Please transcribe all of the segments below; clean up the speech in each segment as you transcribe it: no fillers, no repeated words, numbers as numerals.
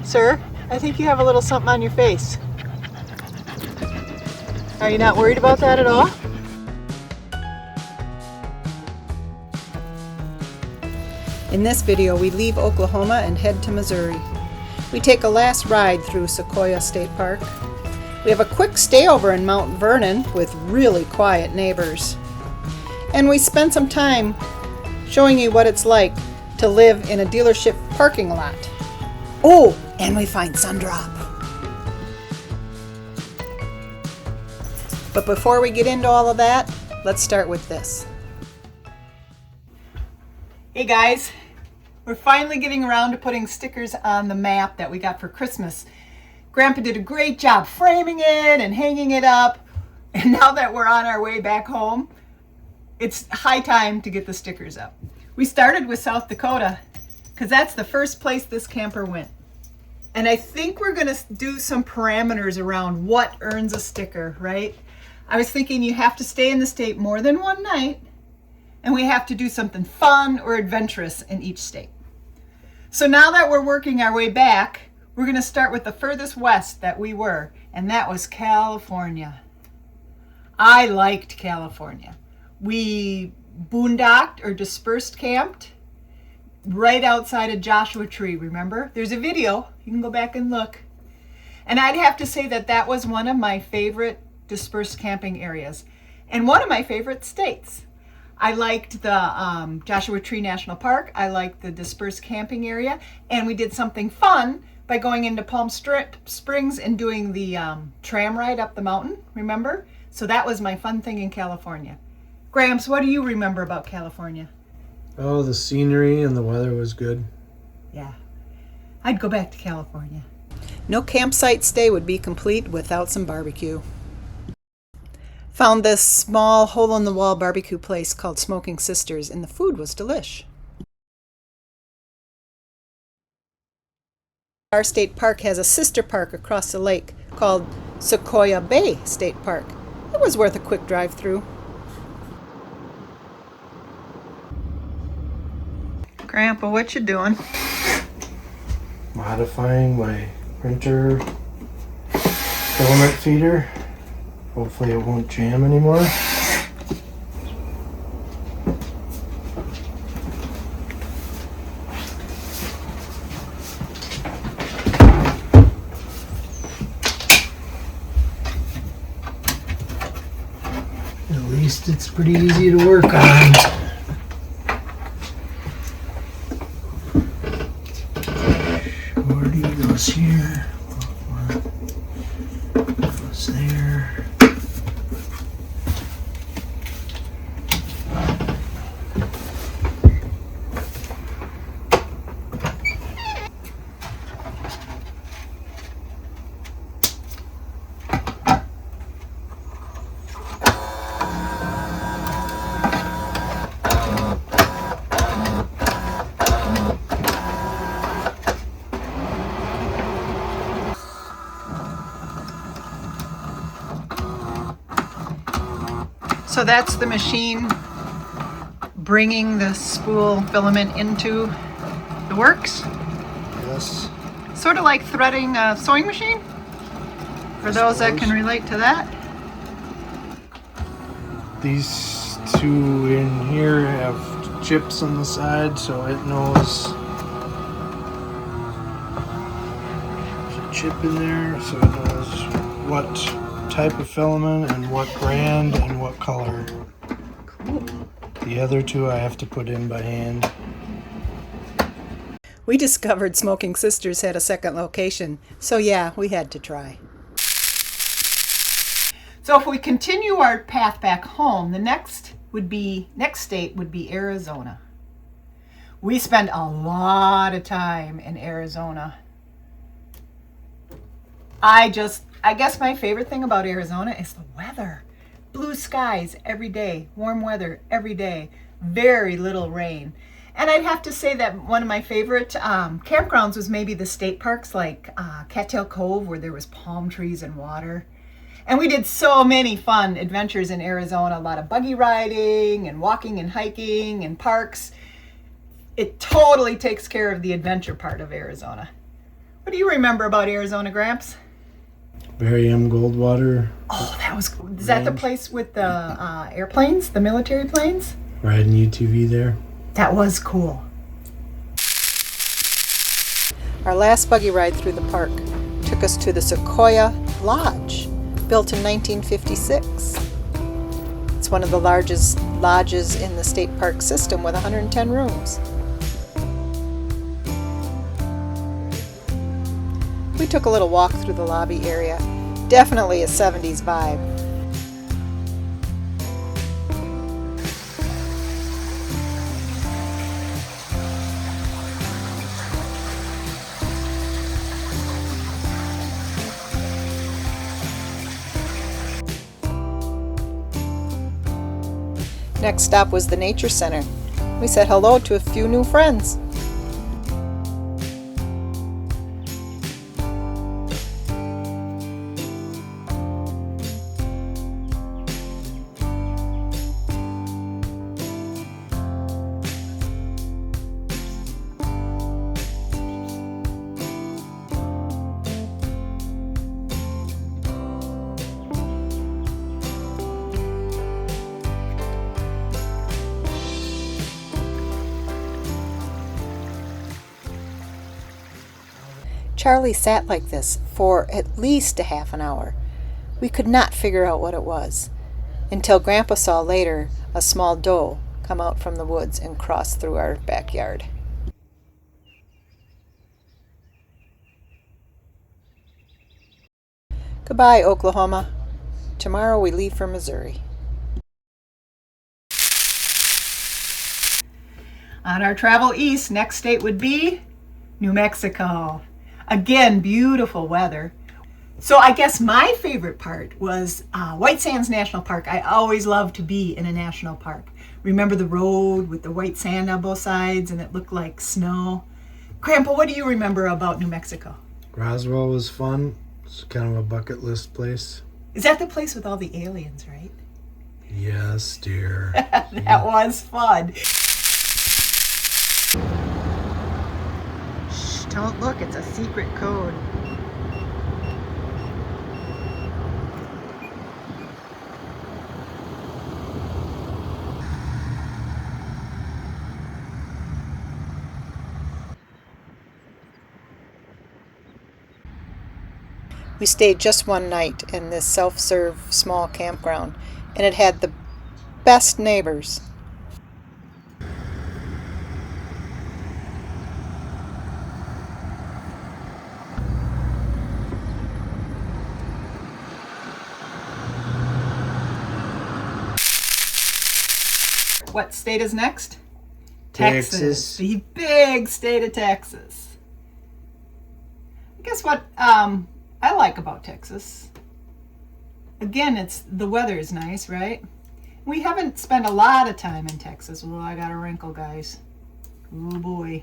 Sir, I think you have a little something on your face. Are you not worried about that at all? In this video, we leave Oklahoma and head to Missouri. We take a last ride through Sequoyah State Park. We have a quick stayover in Mount Vernon with really quiet neighbors. And we spend some time showing you what it's like to live in a dealership parking lot. Oh, and we find Sundrop. But before we get into all of that, let's start with this. Hey guys, we're finally getting around to putting stickers on the map that we got for Christmas. Grandpa did a great job framing it and hanging it up. And now that we're on our way back home, it's high time to get the stickers up. We started with South Dakota because that's the first place this camper went. And I think we're going to do some parameters around what earns a sticker, right? I was thinking you have to stay in the state more than one night, and we have to do something fun or adventurous in each state. So now that we're working our way back, we're going to start with the furthest west that we were, and that was California. I liked California. We boondocked or dispersed camped right outside of Joshua Tree, remember? There's a video, you can go back and look. And I'd have to say that that was one of my favorite dispersed camping areas and one of my favorite states. I liked the Joshua Tree National Park. I liked the dispersed camping area, and we did something fun by going into Palm Springs and doing the tram ride up the mountain, remember? So that was my fun thing in California. Gramps, what do you remember about California? Oh, the scenery and the weather was good. Yeah, I'd go back to California. No campsite stay would be complete without some barbecue. Found this small hole-in-the-wall barbecue place called Smoking Sisters, and the food was delish. Our state park has a sister park across the lake called Sequoyah State Park. It was worth a quick drive through. Grandpa, what you doing? Modifying my printer filament feeder. Hopefully it won't jam anymore. At least it's pretty easy to work on. Shorty goes here. Goes there. So that's the machine bringing the spool filament into the works. Yes. Sort of like threading a sewing machine, for those that can relate to that. These two in here have chips on the side, so it knows there's a chip in there, so it knows what type of filament and what brand and what color. Cool. The other two I have to put in by hand. We discovered Smoking Sisters had a second location, so yeah, we had to try. So if we continue our path back home, the next state would be Arizona. We spent a lot of time in Arizona. I guess my favorite thing about Arizona is the weather. Blue skies every day, warm weather every day, very little rain. And I'd have to say that one of my favorite campgrounds was maybe the state parks like Cattail Cove, where there was palm trees and water. And we did so many fun adventures in Arizona, a lot of buggy riding and walking and hiking and parks. It totally takes care of the adventure part of Arizona. What do you remember about Arizona, Gramps? Barry M. Goldwater. Oh, that was cool. Is that the place with the airplanes, the military planes? Riding UTV there. That was cool. Our last buggy ride through the park took us to the Sequoyah Lodge, built in 1956. It's one of the largest lodges in the state park system with 110 rooms. We took a little walk through the lobby area. Definitely a 70s vibe. Next stop was the Nature Center. We said hello to a few new friends. Charlie sat like this for at least a half an hour. We could not figure out what it was, until Grandpa saw later a small doe come out from the woods and cross through our backyard. Goodbye, Oklahoma. Tomorrow we leave for Missouri. On our travel east, next state would be New Mexico. Again, beautiful weather. So I guess my favorite part was White Sands National Park. I always love to be in a national park. Remember the road with the white sand on both sides and it looked like snow? Grandpa, what do you remember about New Mexico? Roswell was fun. It's kind of a bucket list place. Is that the place with all the aliens, right? Yes, dear. That was fun. Shh, don't look, it's a secret code. We stayed just one night in this self-serve small campground, and it had the best neighbors. What state is next? Texas. The big state of Texas. Guess what I like about Texas? Again, it's the weather is nice, right? We haven't spent a lot of time in Texas. Well, I got a wrinkle, guys. Oh boy.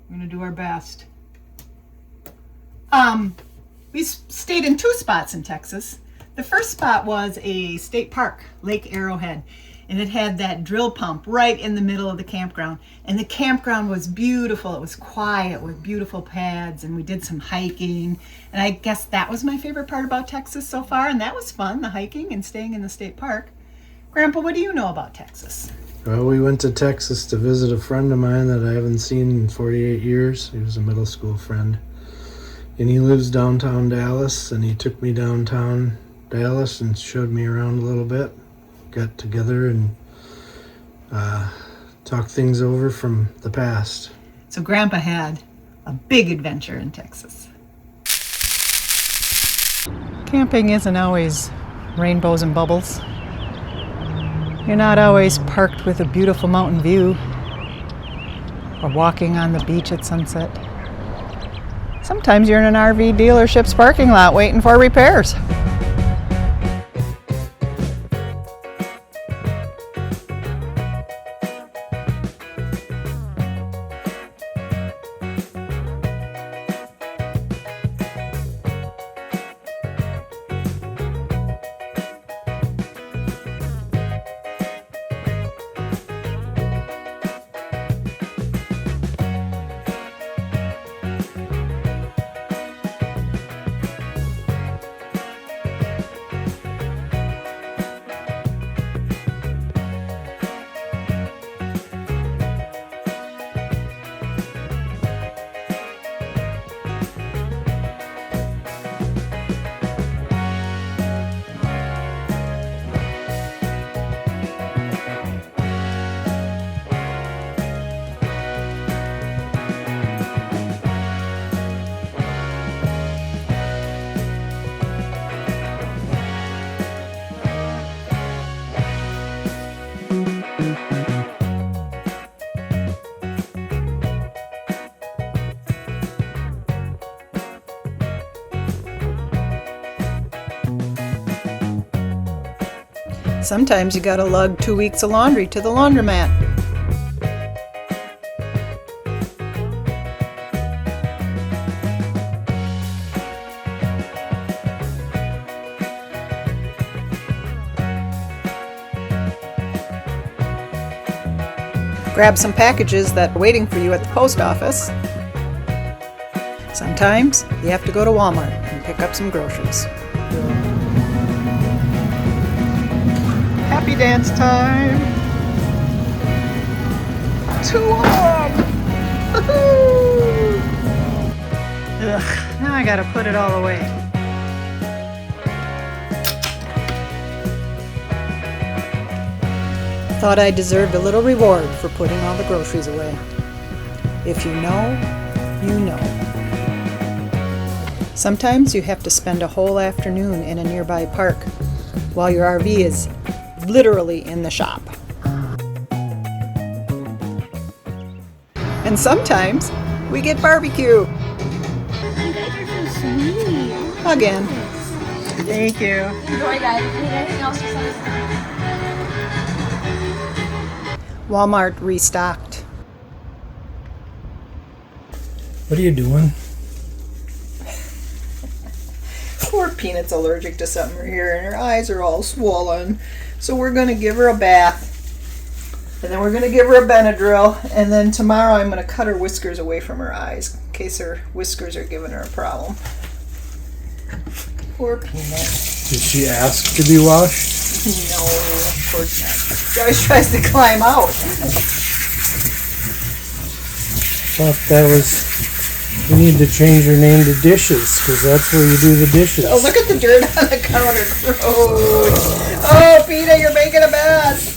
We're gonna do our best. We stayed in two spots in Texas. The first spot was a state park, Lake Arrowhead. And it had that drill pump right in the middle of the campground. And the campground was beautiful. It was quiet with beautiful pads, and we did some hiking. And I guess that was my favorite part about Texas so far, and that was fun, the hiking and staying in the state park. Grandpa, what do you know about Texas? Well, we went to Texas to visit a friend of mine that I haven't seen in 48 years. He was a middle school friend. And he lives downtown Dallas, and he took me downtown Dallas and showed me around a little bit. Got together and talked things over from the past. So Grandpa had a big adventure in Texas. Camping isn't always rainbows and bubbles. You're not always parked with a beautiful mountain view or walking on the beach at sunset. Sometimes you're in an RV dealership's parking lot waiting for repairs. Sometimes you gotta lug 2 weeks of laundry to the laundromat. Grab some packages that are waiting for you at the post office. Sometimes you have to go to Walmart and pick up some groceries. Happy dance time! Too long! Ugh, now I gotta put it all away. Thought I deserved a little reward for putting all the groceries away. If you know, you know. Sometimes you have to spend a whole afternoon in a nearby park while your RV is literally in the shop. And sometimes we get barbecue. You guys are so sweet. Again. Thank you. Enjoy, guys. If you need anything else, just let us know. Walmart restocked. What are you doing? Poor Peanut's allergic to something here and her eyes are all swollen. So we're going to give her a bath. And then we're going to give her a Benadryl. And then tomorrow I'm going to cut her whiskers away from her eyes in case her whiskers are giving her a problem. Poor Peanut. Did she ask to be washed? No, of course not. She always tries to climb out. Thought that was. You need to change your name to Dishes, because that's where you do the dishes. Oh, look at the dirt on the counter. Gross. Oh, Peanut, you're making a mess.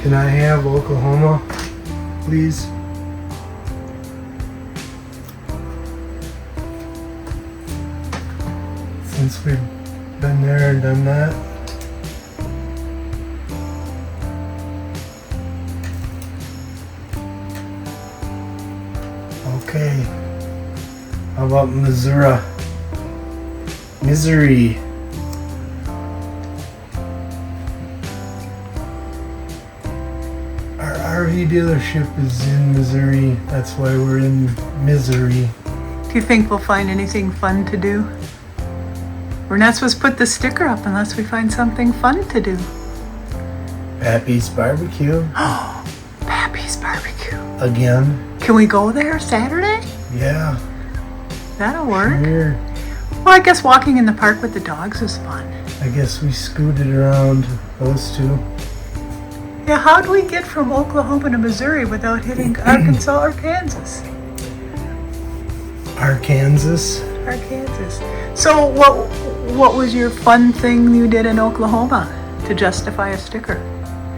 Can I have Oklahoma, please? Since we've been there and done that. Okay. How about Missouri? Missouri. Our RV dealership is in Missouri. That's why we're in misery. Do you think we'll find anything fun to do? We're not supposed to put the sticker up unless we find something fun to do. Pappy's Barbecue. Oh, Pappy's Barbecue. Again. Can we go there Saturday? Yeah. That'll work. Sure. Well, I guess walking in the park with the dogs is fun. I guess we scooted around those two. Yeah, how do we get from Oklahoma to Missouri without hitting Arkansas or Kansas? Arkansas. Arkansas. So what was your fun thing you did in Oklahoma to justify a sticker?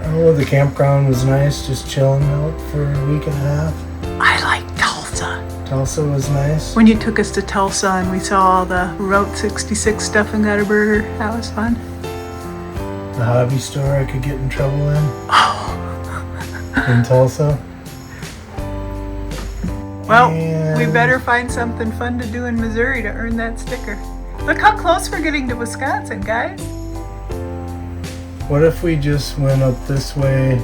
Oh, the campground was nice, just chilling out for a week and a half. I like Tulsa. Tulsa was nice. When you took us to Tulsa and we saw all the Route 66 stuff and got a burger, that was fun. The hobby store I could get in trouble in. Oh. In Tulsa. Well, And we better find something fun to do in Missouri to earn that sticker. Look how close we're getting to Wisconsin, guys. what if we just went up this way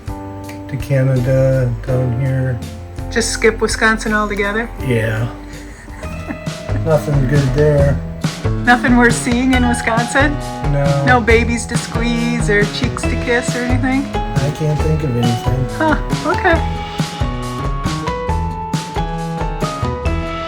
to Canada, down here? Just skip Wisconsin altogether? Yeah. Nothing good there. Nothing worth seeing in Wisconsin? No. No babies to squeeze or cheeks to kiss or anything? I can't think of anything. Huh, okay.